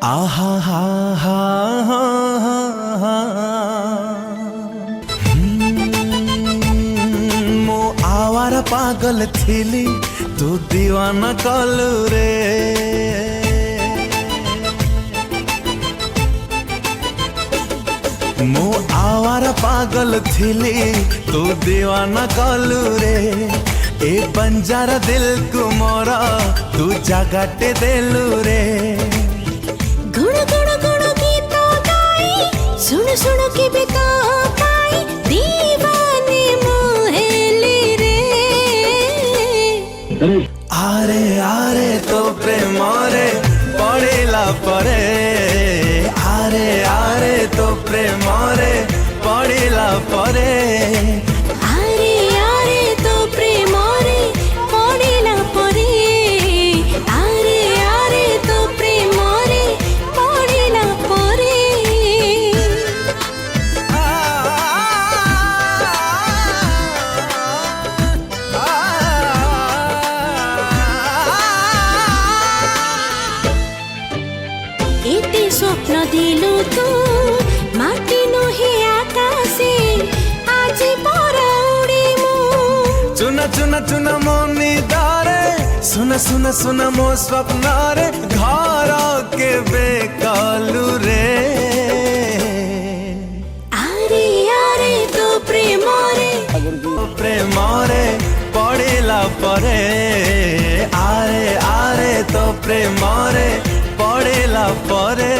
आहा हा हा हा मो आवारा पागल थिली तू दीवाना कलु रे मो आवारा पागल थिली तू दीवाना कलु रे ए बंजारा दिल को मोरा तू जगाटे देलु रे गुण गुण गुण गीत गाई सुन सुन के बिता पाई दीवाने मोहेली रे आरे आरे तो प्रेम रे पड़ेला परे आरे आरे तो प्रेम रे पड़ेला परे आरे आरे तो प्रेम रे पड़ेला परे आरे आरे तो प्रेम रे पड़ेला परे एते स्वप्न दिलु तू माटी नहे आकाशे आज परा उड़ी मु चुना चुना चुना मोनी दारे सुना सुना सुना मो स्वप्न रे घर के बेकालू रे आरे आरे तो प्रेम रे पड़ेला परे आरे आरे तो प्रेम रे पड़ेला परे